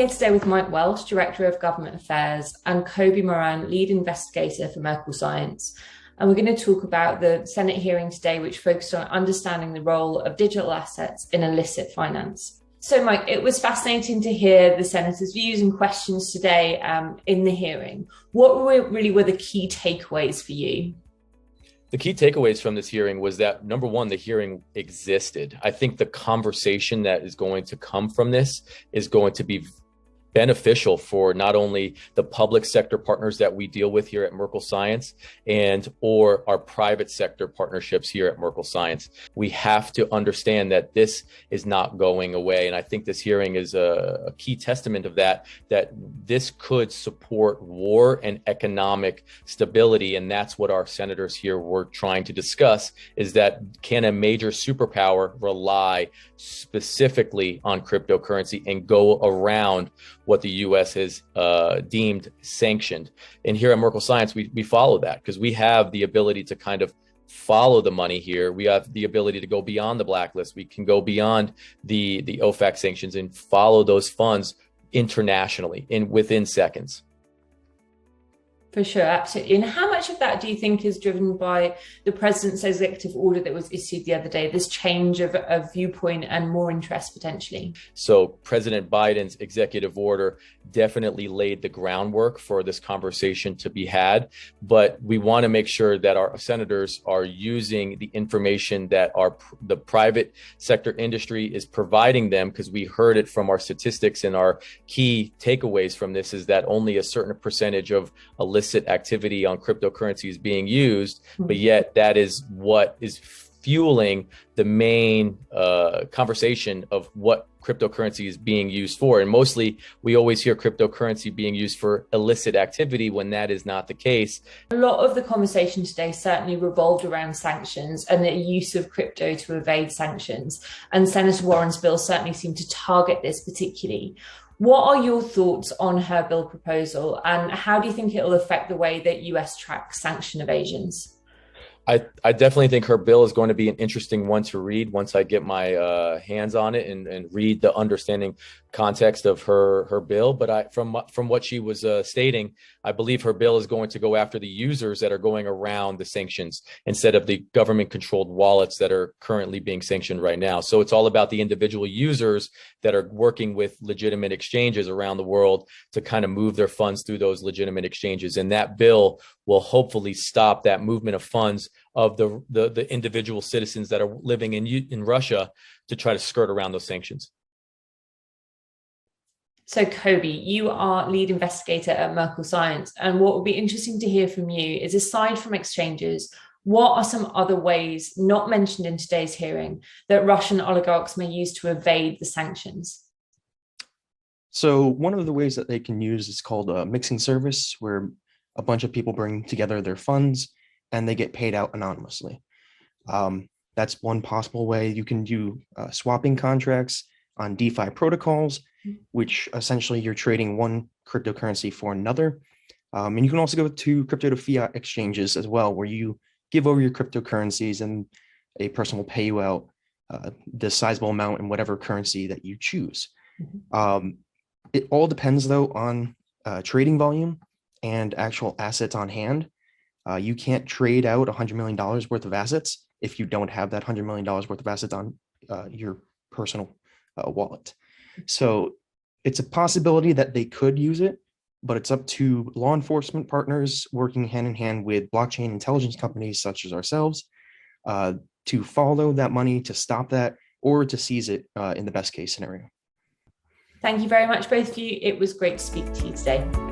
here today with Mike Welch, Director of Government Affairs, and Kobe Moran, Lead Investigator for Merkel Science. And we're going to talk about the Senate hearing today, which focused on understanding the role of digital assets in illicit finance. So, Mike, it was fascinating to hear the Senators' views and questions today in the hearing. What really were the key takeaways for you? The key takeaways from this hearing was that, number one, the hearing existed. I think the conversation that is going to come from this is going to be beneficial for not only the public sector partners that we deal with here at Merkel Science or our private sector partnerships here at Merkel Science. We have to understand that this is not going away. And I think this hearing is a key testament of that this could support war and economic stability. And that's what our senators here were trying to discuss, is that can a major superpower rely specifically on cryptocurrency and go around what the U.S. has deemed sanctioned. And here at Merkel Science, we follow that because we have the ability to kind of follow the money here. We have the ability to go beyond the blacklist. We can go beyond the OFAC sanctions and follow those funds internationally within seconds. For sure, absolutely. And how much of that do you think is driven by the president's executive order that was issued the other day, this change of viewpoint and more interest potentially? So President Biden's executive order definitely laid the groundwork for this conversation to be had. But we want to make sure that our senators are using the information that the private sector industry is providing them, because we heard it from our statistics, and our key takeaways from this is that only a certain percentage of illicit activity on cryptocurrency is being used, but yet that is what is fueling the main conversation of what cryptocurrency is being used for. And mostly we always hear cryptocurrency being used for illicit activity when that is not the case. A lot of the conversation today certainly revolved around sanctions and the use of crypto to evade sanctions. And Senator Warren's bill certainly seemed to target this particularly. What are your thoughts on her bill proposal, and how do you think it will affect the way that US tracks sanction evasions? I definitely think her bill is going to be an interesting one to read once I get my hands on it and read the understanding context of her bill. But from what she was stating, I believe her bill is going to go after the users that are going around the sanctions instead of the government-controlled wallets that are currently being sanctioned right now. So it's all about the individual users that are working with legitimate exchanges around the world to kind of move their funds through those legitimate exchanges. And that bill will hopefully stop that movement of funds of the individual citizens that are living in Russia to try to skirt around those sanctions. So, Kobe, you are lead investigator at Merkel Science, and what would be interesting to hear from you is, aside from exchanges, what are some other ways not mentioned in today's hearing that Russian oligarchs may use to evade the sanctions? So one of the ways that they can use is called a mixing service, where a bunch of people bring together their funds and they get paid out anonymously. That's one possible way. You can do swapping contracts on DeFi protocols, which essentially you're trading one cryptocurrency for another. And you can also go to crypto to fiat exchanges as well, where you give over your cryptocurrencies and a person will pay you out the sizable amount in whatever currency that you choose. It all depends, though, on trading volume and actual assets on hand. You can't trade out $100 million worth of assets if you don't have that $100 million worth of assets on your personal wallet. So it's a possibility that they could use it, but it's up to law enforcement partners working hand in hand with blockchain intelligence companies such as ourselves to follow that money, to stop that, or to seize it in the best case scenario. Thank you very much, both of you. It was great to speak to you today.